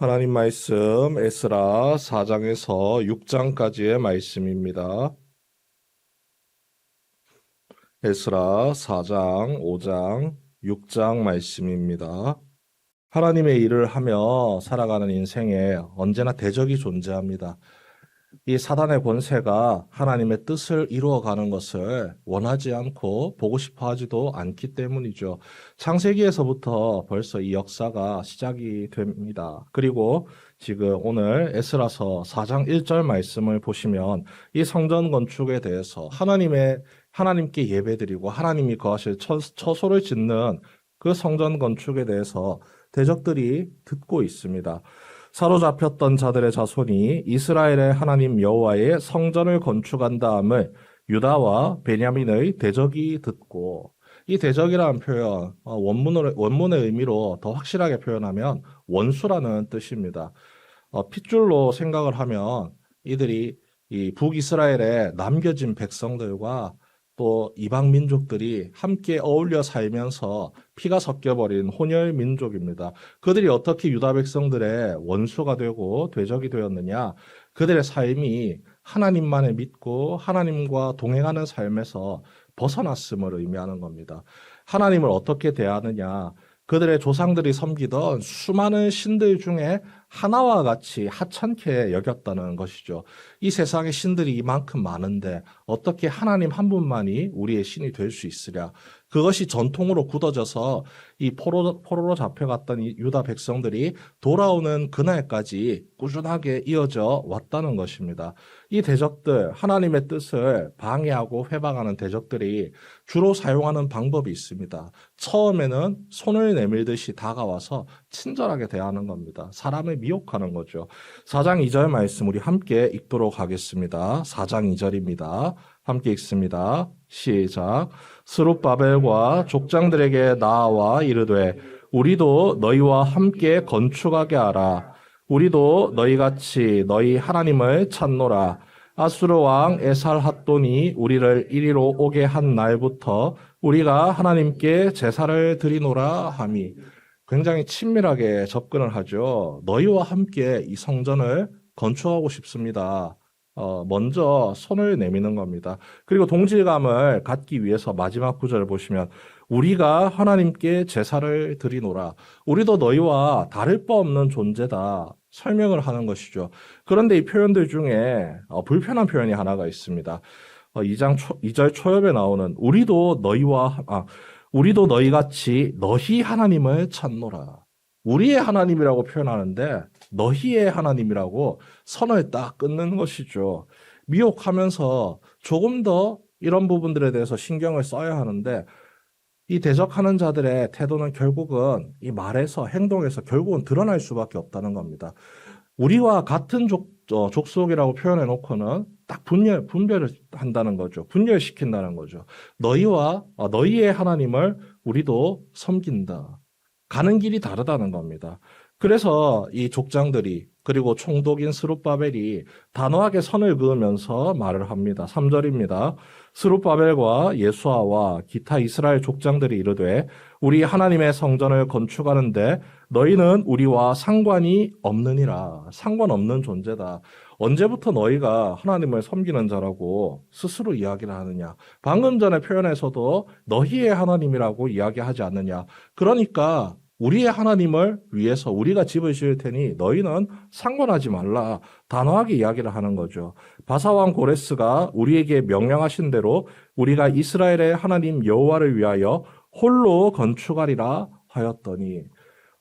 하나님 말씀 에스라 4장에서 6장까지의 말씀입니다. 에스라 4장, 5장, 6장 말씀입니다. 하나님의 일을 하며 살아가는 인생에 언제나 대적이 존재합니다. 이 사단의 권세가 하나님의 뜻을 이루어가는 것을 원하지 않고 보고 싶어 하지도 않기 때문이죠. 창세기에서부터 벌써 이 역사가 시작이 됩니다. 그리고 지금 오늘 에스라서 4장 1절 말씀을 보시면 이 성전 건축에 대해서 하나님께 예배드리고 하나님이 거하실 처소를 짓는 그 성전 건축에 대해서 대적들이 듣고 있습니다. 사로잡혔던 자들의 자손이 이스라엘의 하나님 여호와의 성전을 건축한 다음을 유다와 베냐민의 대적이 듣고, 이 대적이라는 표현 원문의 의미로 더 확실하게 표현하면 원수라는 뜻입니다. 핏줄로 생각을 하면 이들이 이 북이스라엘에 남겨진 백성들과 또 이방 민족들이 함께 어울려 살면서 피가 섞여버린 혼혈 민족입니다. 그들이 어떻게 유다 백성들의 원수가 되고 대적이 되었느냐? 그들의 삶이 하나님만을 믿고 하나님과 동행하는 삶에서 벗어났음을 의미하는 겁니다. 하나님을 어떻게 대하느냐? 그들의 조상들이 섬기던 수많은 신들 중에 하나와 같이 하찮게 여겼다는 것이죠. 이 세상에 신들이 이만큼 많은데 어떻게 하나님 한 분만이 우리의 신이 될 수 있으랴. 그것이 전통으로 굳어져서 이 포로로 잡혀갔던 이 유다 백성들이 돌아오는 그날까지 꾸준하게 이어져 왔다는 것입니다. 이 대적들, 하나님의 뜻을 방해하고 회방하는 대적들이 주로 사용하는 방법이 있습니다. 처음에는 손을 내밀듯이 다가와서 친절하게 대하는 겁니다. 사람을 미혹하는 거죠. 4장 2절 말씀 우리 함께 읽도록 하겠습니다. 4장 2절입니다. 함께 읽습니다. 시작. 스룹바벨과 족장들에게 나아와 이르되 우리도 너희와 함께 건축하게 하라. 우리도 너희같이 너희 하나님을 찾노라. 아수르 왕 에살핫돈이 우리를 이리로 오게 한 날부터 우리가 하나님께 제사를 드리노라 하미. 굉장히 친밀하게 접근을 하죠. 너희와 함께 이 성전을 건축하고 싶습니다. 먼저 손을 내미는 겁니다. 그리고 동질감을 갖기 위해서 마지막 구절을 보시면 우리가 하나님께 제사를 드리노라. 우리도 너희와 다를 바 없는 존재다. 설명을 하는 것이죠. 그런데 이 표현들 중에 불편한 표현이 하나가 있습니다. 2절 초엽에 나오는 우리도 너희같이 너희 하나님을 찾노라. 우리의 하나님이라고 표현하는데 너희의 하나님이라고 선을 딱 끊는 것이죠. 미혹하면서 조금 더 이런 부분들에 대해서 신경을 써야 하는데 이 대적하는 자들의 태도는 결국은 이 말에서 행동에서 결국은 드러날 수밖에 없다는 겁니다. 우리와 같은 족속이라고 표현해 놓고는 딱 분별을 한다는 거죠. 분열시킨다는 거죠. 너희의 하나님을 우리도 섬긴다. 가는 길이 다르다는 겁니다. 그래서 이 족장들이 그리고 총독인 스룹바벨이 단호하게 선을 그으면서 말을 합니다. 3절입니다. 스룹바벨과 예수아와 기타 이스라엘 족장들이 이르되 우리 하나님의 성전을 건축하는데 너희는 우리와 상관이 없느니라. 상관없는 존재다. 언제부터 너희가 하나님을 섬기는 자라고 스스로 이야기를 하느냐. 방금 전에 표현에서도 너희의 하나님이라고 이야기하지 않느냐. 그러니까 우리의 하나님을 위해서 우리가 집을 지을 테니 너희는 상관하지 말라. 단호하게 이야기를 하는 거죠. 바사왕 고레스가 우리에게 명령하신 대로 우리가 이스라엘의 하나님 여호와를 위하여 홀로 건축하리라 하였더니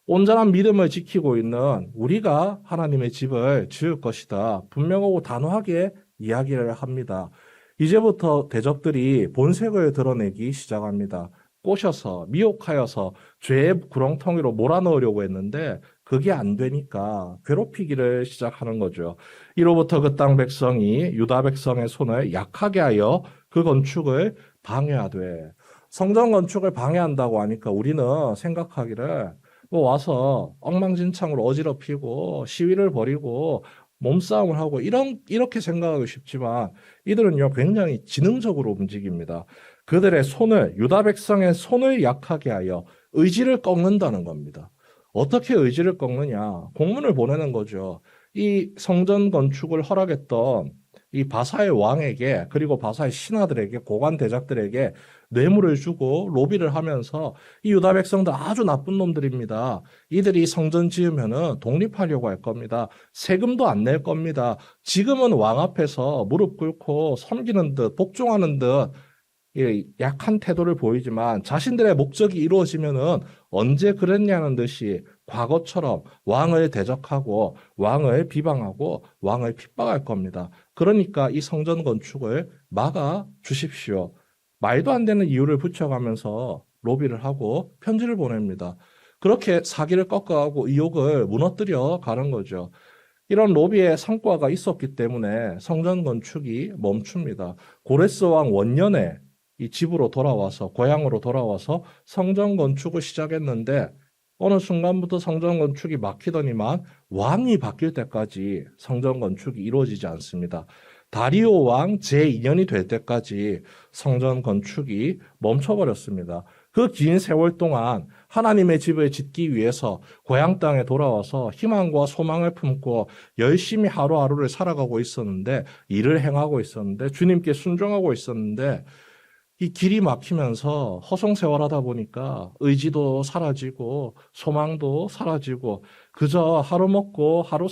온전한 믿음을 지키고 있는 우리가 하나님의 집을 지을 것이다. 분명하고 단호하게 이야기를 합니다. 이제부터 대적들이 본색을 드러내기 시작합니다. 꼬셔서 미혹하여서 죄의 구렁텅이로 몰아넣으려고 했는데 그게 안 되니까 괴롭히기를 시작하는 거죠. 이로부터 그 땅 백성이 유다 백성의 손을 약하게 하여 그 건축을 방해하되 성전 건축을 방해한다고 하니까 우리는 생각하기를 와서 엉망진창으로 어지럽히고 시위를 벌이고 몸싸움을 하고 이렇게 생각하고 싶지만 이들은요 굉장히 지능적으로 움직입니다. 그들의 유다 백성의 손을 약하게 하여 의지를 꺾는다는 겁니다. 어떻게 의지를 꺾느냐? 공문을 보내는 거죠. 이 성전 건축을 허락했던 이 바사의 왕에게 그리고 바사의 신하들에게 고관 대작들에게 뇌물을 주고 로비를 하면서 이 유다 백성들 아주 나쁜 놈들입니다. 이들이 성전 지으면은 독립하려고 할 겁니다. 세금도 안 낼 겁니다. 지금은 왕 앞에서 무릎 꿇고 섬기는 듯 복종하는 듯 약한 태도를 보이지만 자신들의 목적이 이루어지면은 언제 그랬냐는 듯이 과거처럼 왕을 대적하고 왕을 비방하고 왕을 핍박할 겁니다. 그러니까 이 성전 건축을 막아 주십시오. 말도 안 되는 이유를 붙여가면서 로비를 하고 편지를 보냅니다. 그렇게 사기를 꺾어가고 의혹을 무너뜨려 가는 거죠. 이런 로비의 성과가 있었기 때문에 성전 건축이 멈춥니다. 고레스 왕 원년에 이 집으로 돌아와서 고향으로 돌아와서 성전 건축을 시작했는데 어느 순간부터 성전 건축이 막히더니만 왕이 바뀔 때까지 성전 건축이 이루어지지 않습니다. 다리오 왕 제2년이 될 때까지 성전 건축이 멈춰버렸습니다. 그 긴 세월 동안 하나님의 집을 짓기 위해서 고향 땅에 돌아와서 희망과 소망을 품고 열심히 하루하루를 살아가고 있었는데, 일을 행하고 있었는데, 주님께 순종하고 있었는데, 이 길이 막히면서 허송세월하다 보니까 의지도 사라지고 소망도 사라지고 그저 하루 먹고 하루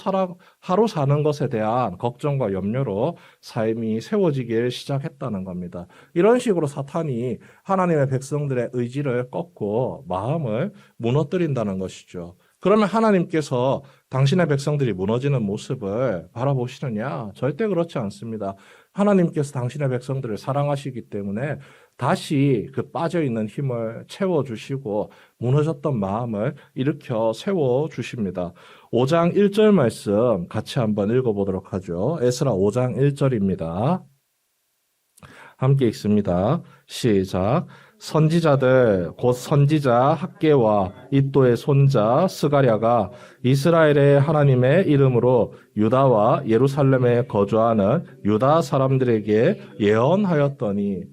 사는 것에 대한 걱정과 염려로 삶이 세워지길 시작했다는 겁니다. 이런 식으로 사탄이 하나님의 백성들의 의지를 꺾고 마음을 무너뜨린다는 것이죠. 그러면 하나님께서 당신의 백성들이 무너지는 모습을 바라보시느냐? 절대 그렇지 않습니다. 하나님께서 당신의 백성들을 사랑하시기 때문에 다시 그 빠져있는 힘을 채워주시고 무너졌던 마음을 일으켜 세워주십니다. 5장 1절 말씀 같이 한번 읽어보도록 하죠. 에스라 5장 1절입니다. 함께 읽습니다. 시작. 선지자들 곧 선지자 학개와 이또의 손자 스가랴가 이스라엘의 하나님의 이름으로 유다와 예루살렘에 거주하는 유다 사람들에게 예언하였더니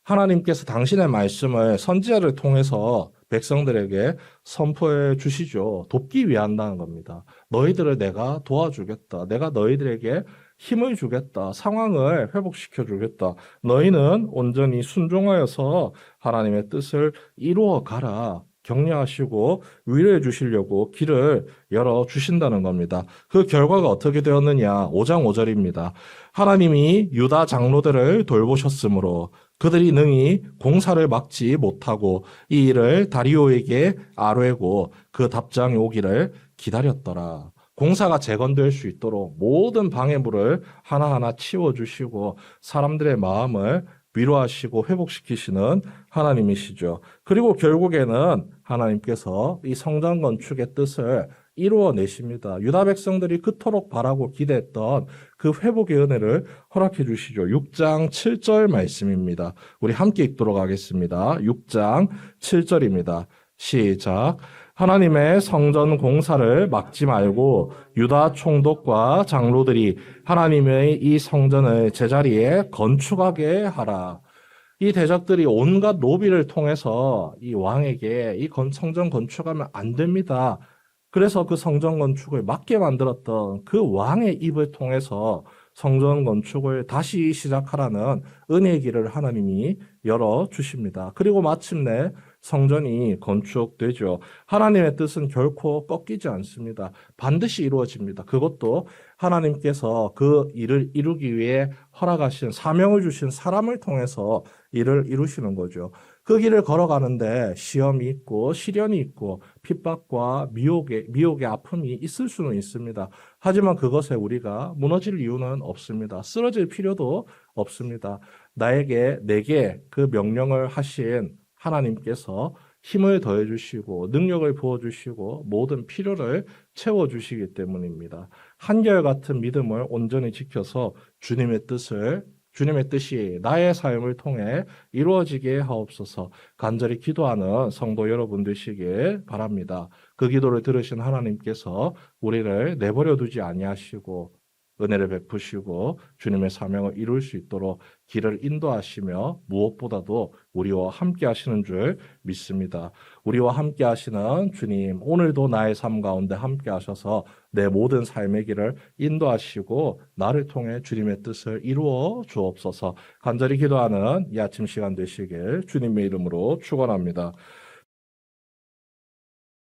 하나님께서 당신의 말씀을 선지자를 통해서 백성들에게 선포해 주시죠. 돕기 위한다는 겁니다. 너희들을 내가 도와주겠다. 내가 너희들에게 힘을 주겠다. 상황을 회복시켜 주겠다. 너희는 온전히 순종하여서 하나님의 뜻을 이루어 가라. 격려하시고 위로해 주시려고 길을 열어 주신다는 겁니다. 그 결과가 어떻게 되었느냐? 5장 5절입니다. 하나님이 유다 장로들을 돌보셨으므로 그들이 능히 공사를 막지 못하고 이 일을 다리오에게 아뢰고 그 답장이 오기를 기다렸더라. 공사가 재건될 수 있도록 모든 방해물을 하나하나 치워주시고 사람들의 마음을 위로하시고 회복시키시는 하나님이시죠. 그리고 결국에는 하나님께서 이 성전 건축의 뜻을 이루어내십니다. 유다 백성들이 그토록 바라고 기대했던 그 회복의 은혜를 허락해 주시죠. 6장 7절 말씀입니다. 우리 함께 읽도록 하겠습니다. 6장 7절입니다. 시작. 하나님의 성전 공사를 막지 말고 유다 총독과 장로들이 하나님의 이 성전을 제자리에 건축하게 하라. 이 대적들이 온갖 로비를 통해서 이 왕에게 이 성전 건축하면 안 됩니다. 그래서 그 성전 건축을 막게 만들었던 그 왕의 입을 통해서 성전 건축을 다시 시작하라는 은혜의 길을 하나님이 열어 주십니다. 그리고 마침내 성전이 건축되죠. 하나님의 뜻은 결코 꺾이지 않습니다. 반드시 이루어집니다. 그것도 하나님께서 그 일을 이루기 위해 허락하신 사명을 주신 사람을 통해서 일을 이루시는 거죠. 그 길을 걸어가는데 시험이 있고 시련이 있고 핍박과 미혹의 아픔이 있을 수는 있습니다. 하지만 그것에 우리가 무너질 이유는 없습니다. 쓰러질 필요도 없습니다. 내게 그 명령을 하신 하나님께서 힘을 더해 주시고 능력을 부어 주시고 모든 필요를 채워 주시기 때문입니다. 한결같은 믿음을 온전히 지켜서 주님의 뜻이 나의 삶을 통해 이루어지게 하옵소서. 간절히 기도하는 성도 여러분 되시길 바랍니다. 그 기도를 들으신 하나님께서 우리를 내버려 두지 아니하시고 은혜를 베푸시고 주님의 사명을 이룰 수 있도록 길을 인도하시며 무엇보다도 우리와 함께 하시는 줄 믿습니다. 우리와 함께 하시는 주님, 오늘도 나의 삶 가운데 함께 하셔서 내 모든 삶의 길을 인도하시고 나를 통해 주님의 뜻을 이루어 주옵소서. 간절히 기도하는 이 아침 시간 되시길 주님의 이름으로 축원합니다.